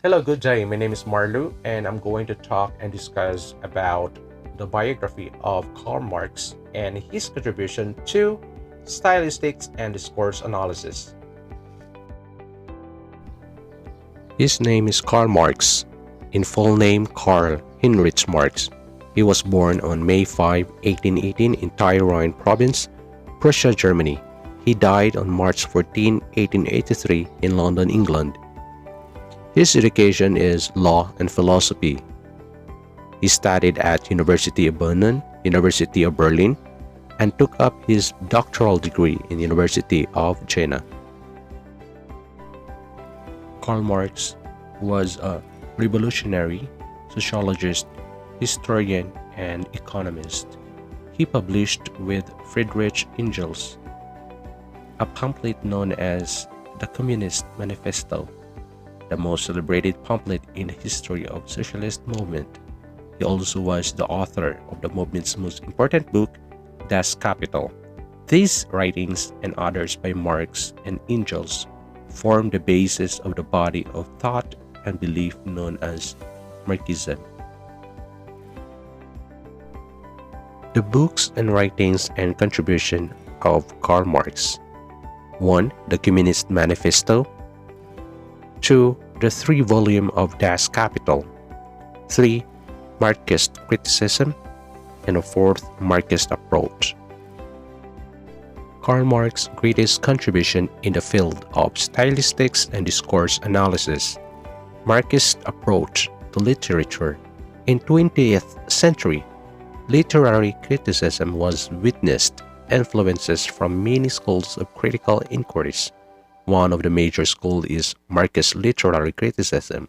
Hello, good day. My name is Marlu, and I'm going to talk and discuss about the biography of Karl Marx and his contribution to stylistics and discourse analysis. His name is Karl Marx, in full name Karl Heinrich Marx. He was born on May 5, 1818 in Tyrol Province, Prussia, Germany. He died on March 14, 1883 in London, England. His education is law and philosophy. He studied at University of Bonn, University of Berlin, and took up his doctoral degree in University of Jena. Karl Marx was a revolutionary sociologist, historian, and economist. He published with Friedrich Engels a pamphlet known as the Communist Manifesto, the most celebrated pamphlet in the history of socialist movement. He also was the author of the movement's most important book, Das Kapital. These writings and others by Marx and Engels form the basis of the body of thought and belief known as Marxism. The books and writings and contribution of Karl Marx: 1. The Communist Manifesto. 2. The three-volume of Das Kapital. 3. Marxist criticism. And the 4th, Marxist approach. Karl Marx's greatest contribution in the field of stylistics and discourse analysis. Marxist approach to literature. In 20th century, literary criticism was witnessed influences from many schools of critical inquiries. One of the major schools is Marxist literary criticism.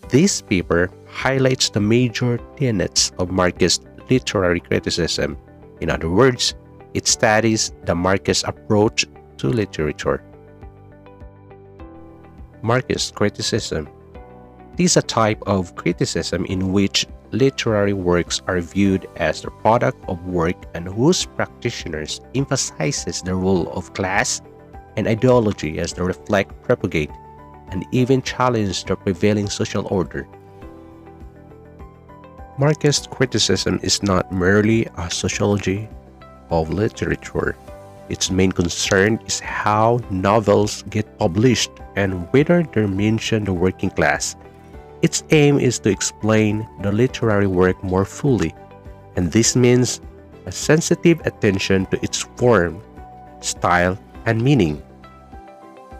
This paper highlights the major tenets of Marxist literary criticism. In other words, it studies the Marxist approach to literature. Marxist criticism. It is a type of criticism in which literary works are viewed as the product of work and whose practitioners emphasizes the role of class and ideology as they reflect, propagate, and even challenge the prevailing social order. Marxist criticism is not merely a sociology of literature. Its main concern is how novels get published and whether they mention the working class. Its aim is to explain the literary work more fully, and this means a sensitive attention to its form, style, and meaning.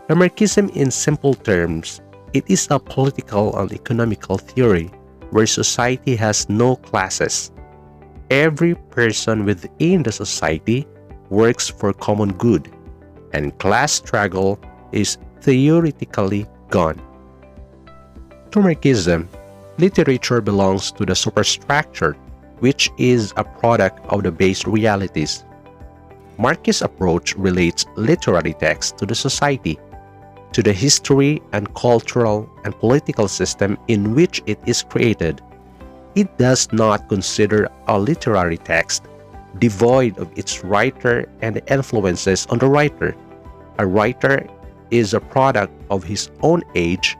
The Marxism, in simple terms, it is a political and economical theory where society has no classes. Every person within the society works for common good, and class struggle is theoretically gone. To Marxism, literature belongs to the superstructure, which is a product of the base realities. Marx's approach relates literary text to the society, to the history and cultural and political system in which it is created. It does not consider a literary text devoid of its writer and the influences on the writer. A writer is a product of his own age,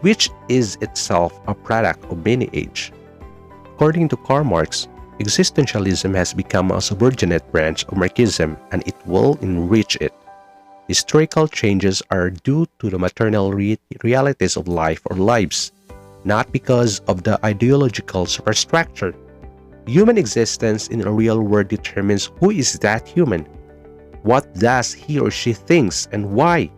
which is itself a product of many age. According to Karl Marx, existentialism has become a subordinate branch of Marxism and it will enrich it. Historical changes are due to the material realities of life or lives, not because of the ideological superstructure. Human existence in a real world determines who is that human, what does he or she thinks, and why.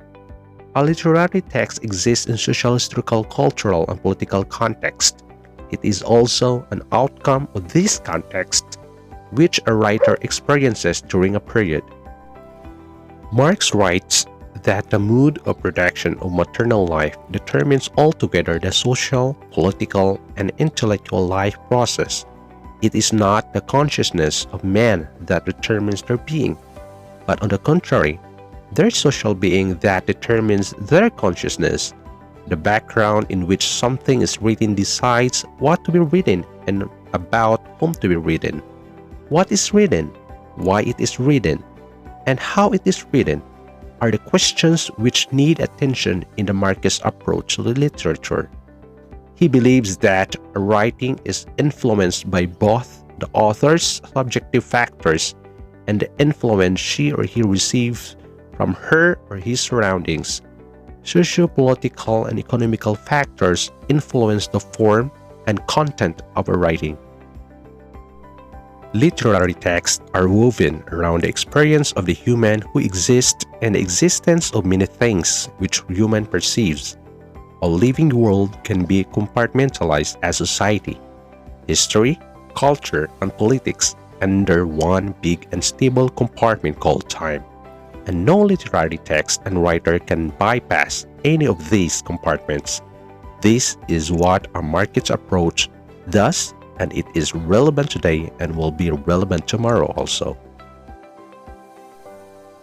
A literary text exists in social, historical, cultural, and political context. It is also an outcome of this context, which a writer experiences during a period. Marx writes that the mood of production of maternal life determines altogether the social, political, and intellectual life process. It is not the consciousness of man that determines their being, but on the contrary, their social being that determines their consciousness. The background in which something is written decides what to be written and about whom to be written. What is written, why it is written, and how it is written are the questions which need attention in the Marxist approach to the literature. He believes that writing is influenced by both the author's subjective factors and the influence she or he receives from her or his surroundings. Socio-political and economical factors influence the form and content of a writing. Literary texts are woven around the experience of the human who exists and the existence of many things which human perceives. A living world can be compartmentalized as society, history, culture, and politics under one big and stable compartment called time. And no literary text and writer can bypass any of these compartments. This is what a Marxist approach does, and it is relevant today and will be relevant tomorrow also.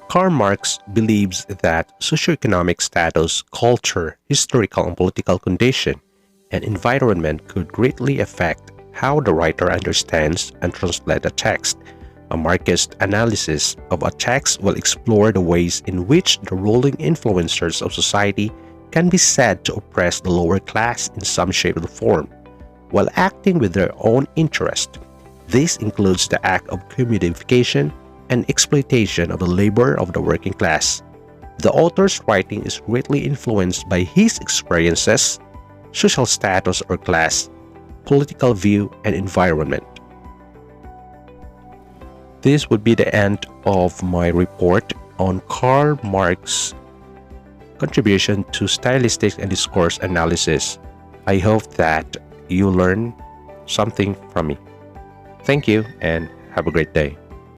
Karl Marx believes that socioeconomic status, culture, historical and political condition, and environment could greatly affect how the writer understands and translates a text. A Marxist analysis of a text will explore the ways in which the ruling influencers of society can be said to oppress the lower class in some shape or form, while acting with their own interest. This includes the act of commodification and exploitation of the labor of the working class. The author's writing is greatly influenced by his experiences, social status or class, political view, and environment. This would be the end of my report on Karl Marx's contribution to stylistics and discourse analysis. I hope that you learn something from me. Thank you and have a great day.